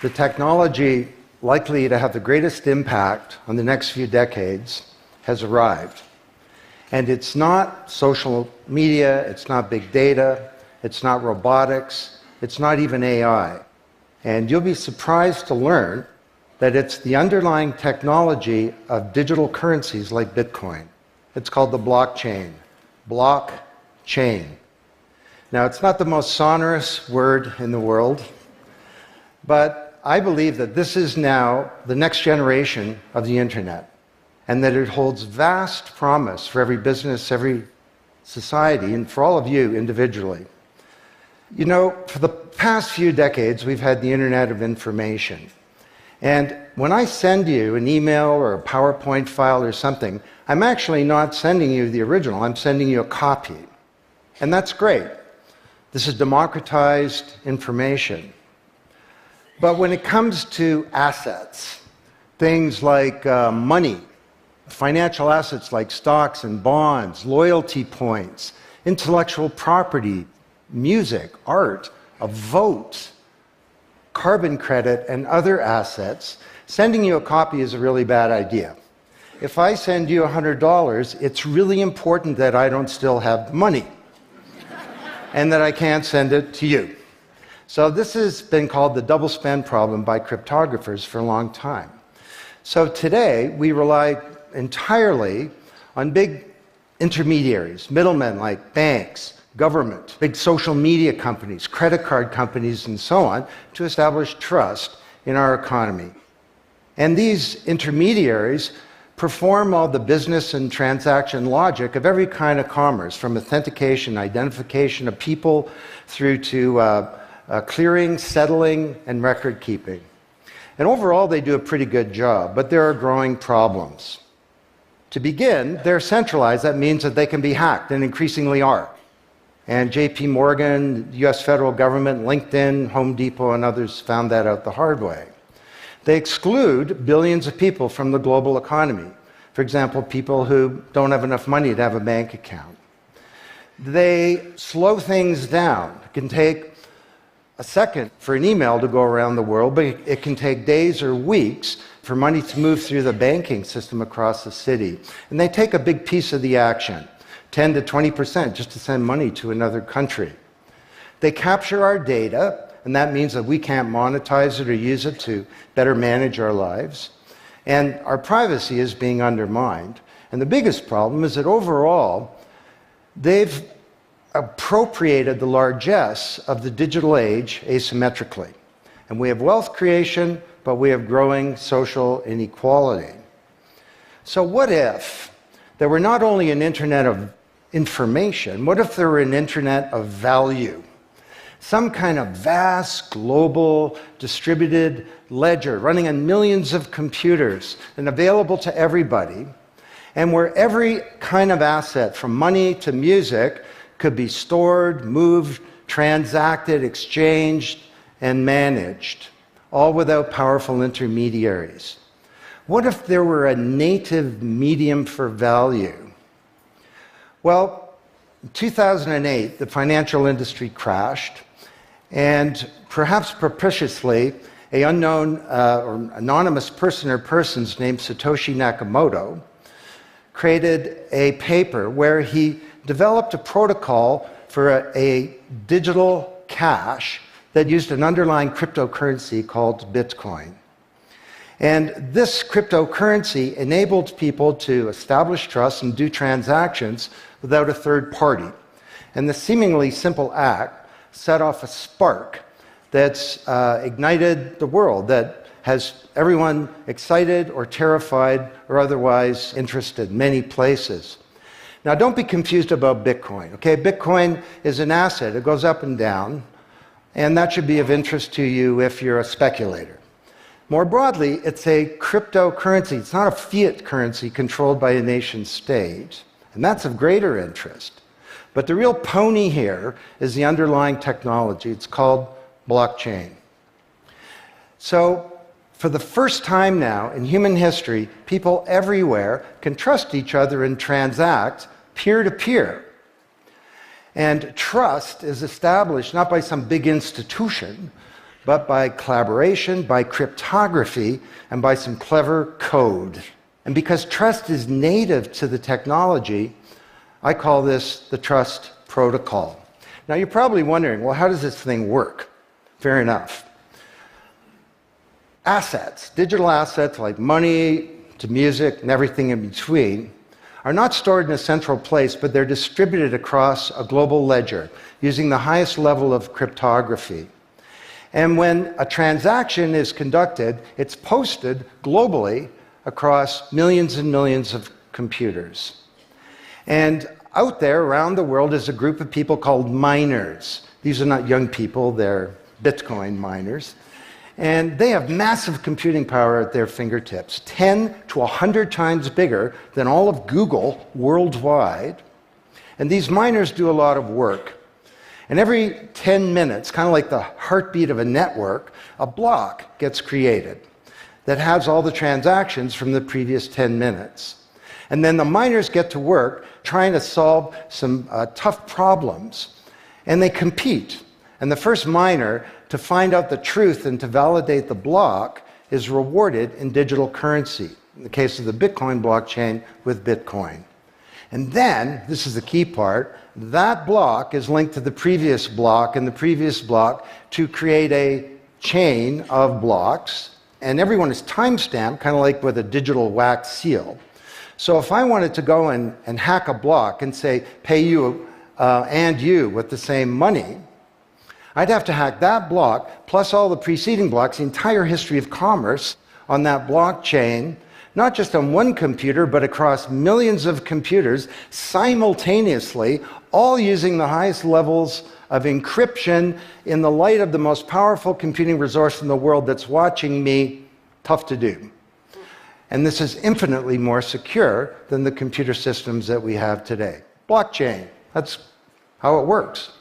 the technology likely to have the greatest impact on the next few decades has arrived. And it's not social media, it's not big data, it's not robotics, it's not even AI. And you'll be surprised to learn that it's the underlying technology of digital currencies like Bitcoin. It's called the blockchain. Blockchain. Now, it's not the most sonorous word in the world, but I believe that this is now the next generation of the internet, and that it holds vast promise for every business, every society, and for all of you individually. You know, for the past few decades, we've had the Internet of Information. And when I send you an email or a PowerPoint file or something, I'm actually not sending you the original, I'm sending you a copy. And that's great. This is democratized information. But when it comes to assets, things like money, financial assets like stocks and bonds, loyalty points, intellectual property, music, art, a vote, carbon credit, and other assets, sending you a copy is a really bad idea. If I send you $100, it's really important that I don't still have the money and that I can't send it to you. So this has been called the double spend problem by cryptographers for a long time. So today, we rely entirely on big intermediaries, middlemen like banks, government, big social media companies, credit card companies, and so on, to establish trust in our economy. And these intermediaries perform all the business and transaction logic of every kind of commerce, from authentication, identification of people, through to clearing, settling, and record keeping. And overall, they do a pretty good job, but there are growing problems. To begin, they're centralized. That means that they can be hacked, and increasingly are. And JP Morgan, the US federal government, LinkedIn, Home Depot, and others found that out the hard way. They exclude billions of people from the global economy. For example, people who don't have enough money to have a bank account. They slow things down. It can take a second for an email to go around the world, but it can take days or weeks for money to move through the banking system across the city. And they take a big piece of the action, 10 to 20%, just to send money to another country. They capture our data, and that means that we can't monetize it or use it to better manage our lives. And our privacy is being undermined. And the biggest problem is that overall, they've appropriated the largesse of the digital age asymmetrically. And we have wealth creation, but we have growing social inequality. So what if there were not only an internet of information, what if there were an internet of value? Some kind of vast, global, distributed ledger running on millions of computers and available to everybody, and where every kind of asset, from money to music, could be stored, moved, transacted, exchanged, and managed, all without powerful intermediaries. What if there were a native medium for value? Well, in 2008, the financial industry crashed, and perhaps propitiously, an unknown or anonymous person or persons named Satoshi Nakamoto created a paper where he developed a protocol for a digital cash that used an underlying cryptocurrency called Bitcoin. And this cryptocurrency enabled people to establish trust and do transactions without a third party. And the seemingly simple act set off a spark that's ignited the world, that has everyone excited or terrified or otherwise interested in many places. Now, don't be confused about Bitcoin, okay? Bitcoin is an asset. It goes up and down, and that should be of interest to you if you're a speculator. More broadly, it's a cryptocurrency. It's not a fiat currency controlled by a nation state, and that's of greater interest. But the real pony here is the underlying technology. It's called blockchain. So, for the first time now in human history, people everywhere can trust each other and transact peer-to-peer. And trust is established not by some big institution, but by collaboration, by cryptography, and by some clever code. And because trust is native to the technology, I call this the trust protocol. Now you're probably wondering, well, how does this thing work? Fair enough. Assets, digital assets like money to music and everything in between, are not stored in a central place, but they're distributed across a global ledger using the highest level of cryptography. And when a transaction is conducted, it's posted globally across millions and millions of computers. And out there around the world is a group of people called miners. These are not young people, they're Bitcoin miners. And they have massive computing power at their fingertips, 10 to 100 times bigger than all of Google worldwide. And these miners do a lot of work. And every 10 minutes, kind of like the heartbeat of a network, a block gets created that has all the transactions from the previous 10 minutes. And then the miners get to work trying to solve some tough problems. And they compete. And the first miner to find out the truth and to validate the block is rewarded in digital currency, in the case of the Bitcoin blockchain with Bitcoin. And then, this is the key part, that block is linked to the previous block and the previous block to create a chain of blocks, and everyone is time-stamped, kind of like with a digital wax seal. So if I wanted to go and hack a block and say, pay you and you with the same money, I'd have to hack that block, plus all the preceding blocks, the entire history of commerce on that blockchain, not just on one computer, but across millions of computers simultaneously, all using the highest levels of encryption in the light of the most powerful computing resource in the world that's watching me. Tough to do. And this is infinitely more secure than the computer systems that we have today. Blockchain, that's how it works.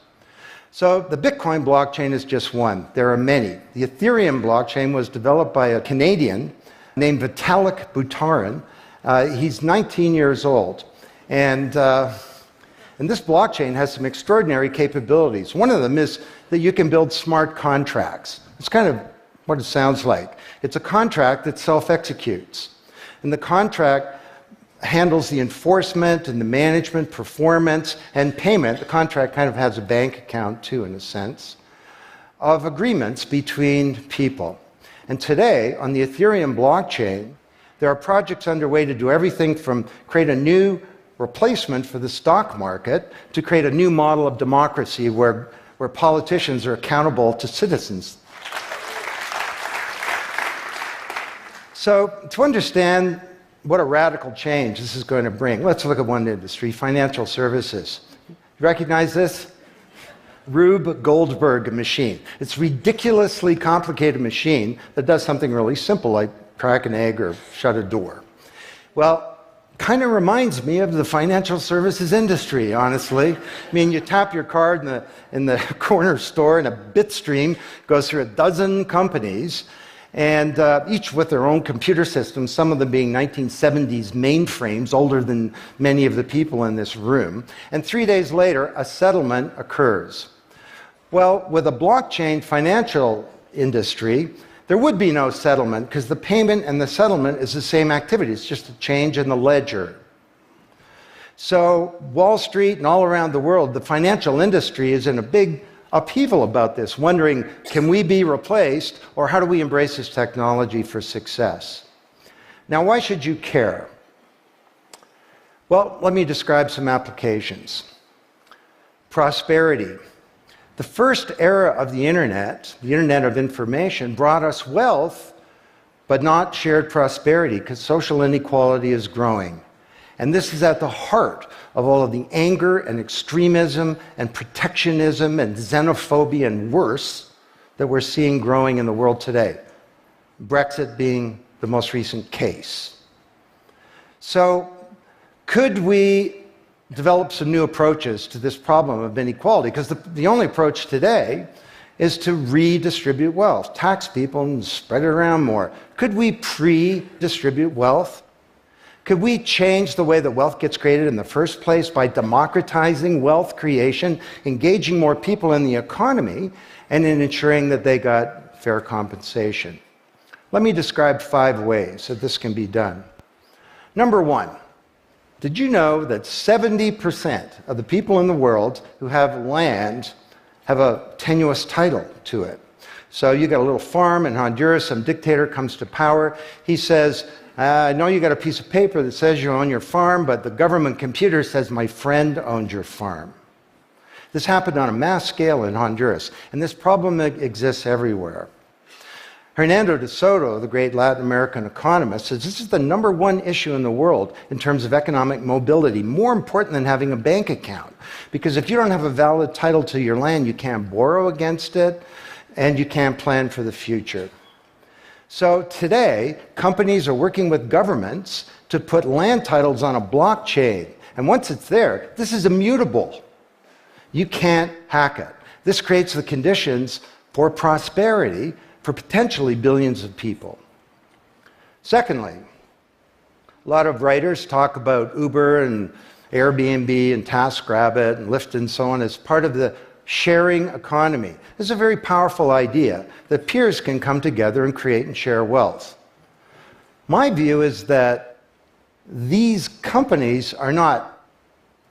So the Bitcoin blockchain is just one. There are many. The Ethereum blockchain was developed by a Canadian named Vitalik Buterin. He's 19 years old. And this blockchain has some extraordinary capabilities. One of them is that you can build smart contracts. It's kind of what it sounds like. It's a contract that self-executes. And the contract handles the enforcement and the management, performance, and payment. The contract kind of has a bank account too, in a sense, of agreements between people. And today, on the Ethereum blockchain, there are projects underway to do everything from create a new replacement for the stock market to create a new model of democracy where politicians are accountable to citizens. So, to understand what a radical change this is going to bring, let's look at one industry, financial services. You recognize this? Rube Goldberg machine. It's a ridiculously complicated machine that does something really simple, like crack an egg or shut a door. Well, kind of reminds me of the financial services industry, honestly. I mean, you tap your card in the corner store and a bit stream goes through a dozen companies, and each with their own computer systems, some of them being 1970s mainframes, older than many of the people in this room. And 3 days later, a settlement occurs. Well, with a blockchain financial industry, there would be no settlement because the payment and the settlement is the same activity. It's just a change in the ledger. So Wall Street and all around the world, the financial industry is in a big upheaval about this, wondering, can we be replaced, or how do we embrace this technology for success? Now, why should you care? Well, let me describe some applications. Prosperity. The first era of the Internet of information, brought us wealth, but not shared prosperity, because social inequality is growing. And this is at the heart of all of the anger and extremism and protectionism and xenophobia and worse that we're seeing growing in the world today. Brexit being the most recent case. So, could we develop some new approaches to this problem of inequality? Because the only approach today is to redistribute wealth, tax people and spread it around more. Could we pre-distribute wealth? Could we change the way that wealth gets created in the first place by democratizing wealth creation, engaging more people in the economy, and in ensuring that they got fair compensation. Let me describe 5 ways that this can be done. Number 1, did you know that 70% of the people in the world who have land have a tenuous title to it? So you got a little farm in Honduras, some dictator comes to power. He says, I know you got a piece of paper that says you own your farm, but the government computer says my friend owns your farm. This happened on a mass scale in Honduras, and this problem exists everywhere. Hernando de Soto, the great Latin American economist, says this is the #1 issue in the world in terms of economic mobility, more important than having a bank account. Because if you don't have a valid title to your land, you can't borrow against it, and you can't plan for the future. So today, companies are working with governments to put land titles on a blockchain. And once it's there, this is immutable. You can't hack it. This creates the conditions for prosperity for potentially billions of people. Secondly, a lot of writers talk about Uber and Airbnb and TaskRabbit and Lyft and so on as part of the sharing economy. This is a very powerful idea that peers can come together and create and share wealth. My view is that these companies are not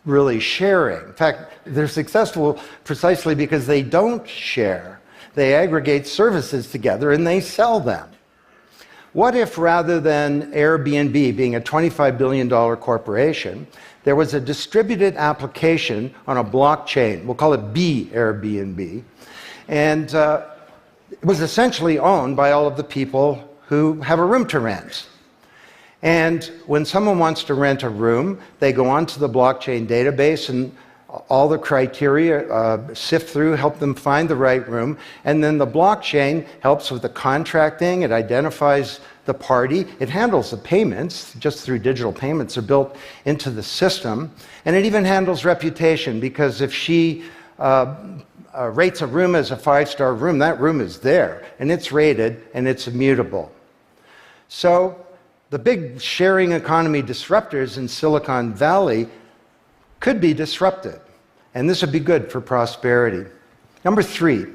really sharing. In fact, they're successful precisely because they don't share. They aggregate services together and they sell them. What if rather than Airbnb being a $25 billion corporation, there was a distributed application on a blockchain, we'll call it B Airbnb, and it was essentially owned by all of the people who have a room to rent. And when someone wants to rent a room, they go onto the blockchain database and all the criteria sift through, help them find the right room, and then the blockchain helps with the contracting, it identifies the party, it handles the payments, just through digital payments are built into the system, and it even handles reputation, because if she rates a room as a 5-star room, that room is there, and it's rated, and it's immutable. So the big sharing economy disruptors in Silicon Valley could be disrupted, and this would be good for prosperity. Number 3,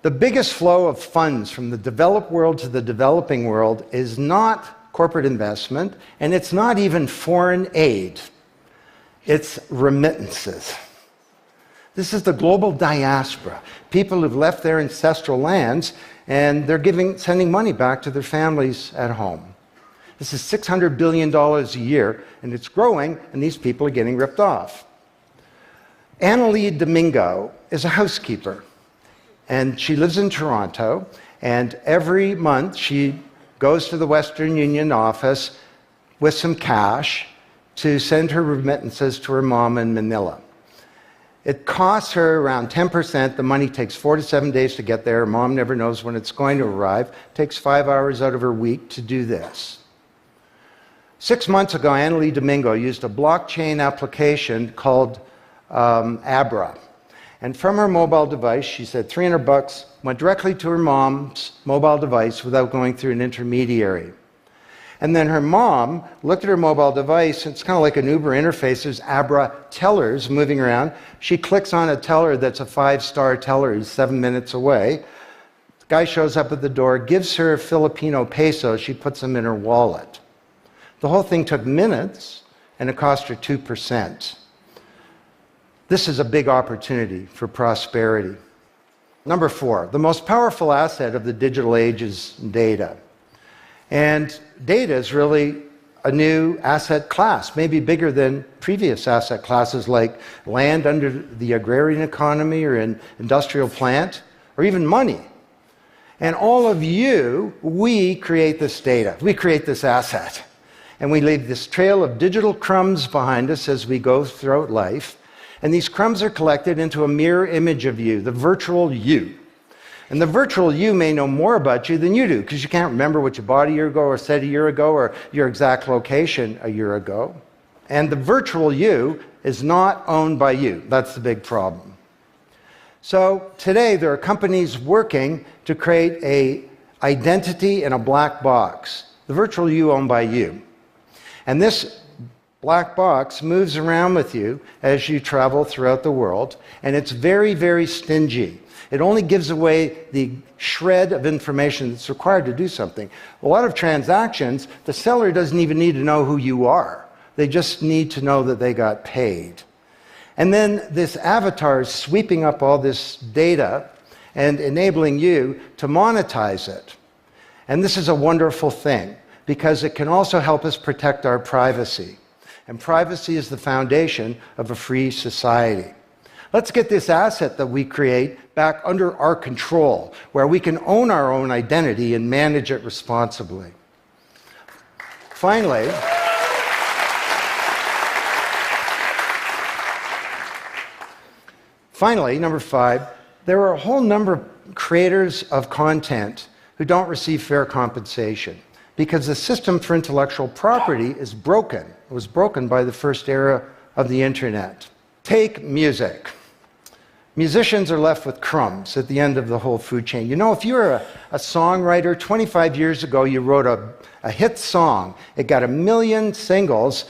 the biggest flow of funds from the developed world to the developing world is not corporate investment, and it's not even foreign aid. It's remittances. This is the global diaspora, people who've left their ancestral lands, and they're sending money back to their families at home. This is $600 billion a year, and it's growing, and these people are getting ripped off. Annalie Domingo is a housekeeper, and she lives in Toronto, and every month she goes to the Western Union office with some cash to send her remittances to her mom in Manila. It costs her around 10%. The money takes 4 to 7 days to get there. Her mom never knows when it's going to arrive. It takes 5 hours out of her week to do this. 6 months ago, Annalie Domingo used a blockchain application called Abra. And from her mobile device, she said $300 went directly to her mom's mobile device without going through an intermediary. And then her mom looked at her mobile device, and it's kind of like an Uber interface. There's Abra tellers moving around. She clicks on a teller that's a 5-star teller. He's 7 minutes away. The guy shows up at the door, gives her Filipino pesos. She puts them in her wallet. The whole thing took minutes, and it cost her 2%. This is a big opportunity for prosperity. Number 4, the most powerful asset of the digital age is data. And data is really a new asset class, maybe bigger than previous asset classes like land under the agrarian economy or an industrial plant, or even money. And all of you, we create this data. We create this asset. And we leave this trail of digital crumbs behind us as we go throughout life. And these crumbs are collected into a mirror image of you, the virtual you. And the virtual you may know more about you than you do, because you can't remember what you bought a year ago or said a year ago or your exact location a year ago. And the virtual you is not owned by you. That's the big problem. So today there are companies working to create an identity in a black box. The virtual you owned by you. And this black box moves around with you as you travel throughout the world, and it's very, very stingy. It only gives away the shred of information that's required to do something. A lot of transactions, the seller doesn't even need to know who you are. They just need to know that they got paid. And then this avatar is sweeping up all this data and enabling you to monetize it. And this is a wonderful thing, because it can also help us protect our privacy. And privacy is the foundation of a free society. Let's get this asset that we create back under our control, where we can own our own identity and manage it responsibly. Finally, number 5, there are a whole number of creators of content who don't receive fair compensation because the system for intellectual property is broken. It was broken by the first era of the internet. Take music. Musicians are left with crumbs at the end of the whole food chain. You know, if you're a songwriter, 25 years ago you wrote a hit song, it got 1 million singles,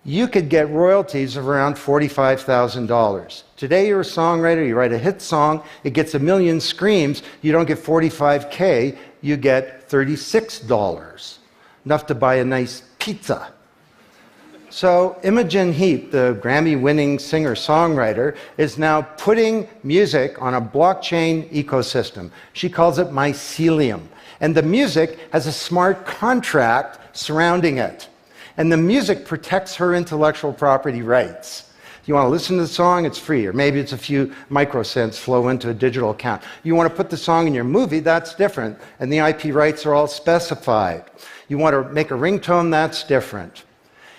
you could get royalties of around $45,000. Today you're a songwriter, you write a hit song, it gets 1 million streams, you don't get $45K, you get $36. Enough to buy a nice pizza. So Imogen Heap, the Grammy-winning singer-songwriter, is now putting music on a blockchain ecosystem. She calls it mycelium. And the music has a smart contract surrounding it. And the music protects her intellectual property rights. You want to listen to the song, it's free, or maybe it's a few microcents flow into a digital account. You want to put the song in your movie, that's different, and the IP rights are all specified. You want to make a ringtone, that's different.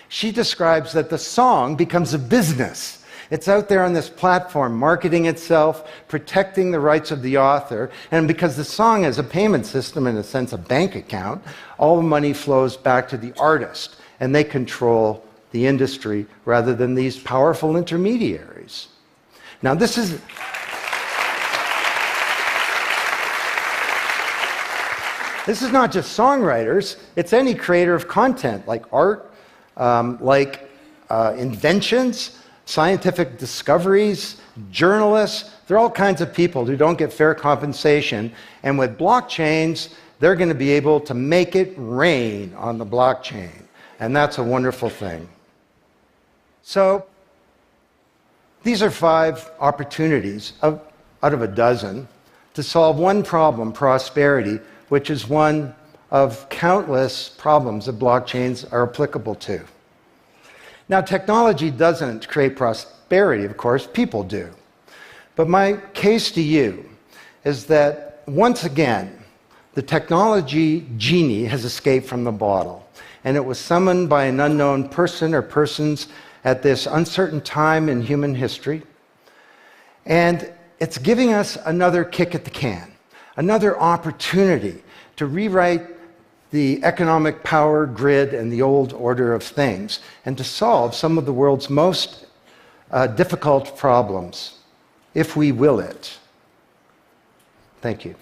She describes that the song becomes a business. It's out there on this platform, marketing itself, protecting the rights of the author, and because the song has a payment system, in a sense a bank account, all the money flows back to the artist, and they control the industry rather than these powerful intermediaries. Now this is not just songwriters, it's any creator of content, like art, inventions, scientific discoveries, journalists. There are all kinds of people who don't get fair compensation, and with blockchains, they're going to be able to make it rain on the blockchain, and that's a wonderful thing. So these are 5 opportunities out of a dozen to solve one problem, prosperity, which is one of countless problems that blockchains are applicable to. Now, technology doesn't create prosperity, of course, people do. But my case to you is that, once again, the technology genie has escaped from the bottle, and it was summoned by an unknown person or persons at this uncertain time in human history. And it's giving us another kick at the can, another opportunity to rewrite the economic power grid and the old order of things, and to solve some of the world's most difficult problems, if we will it. Thank you.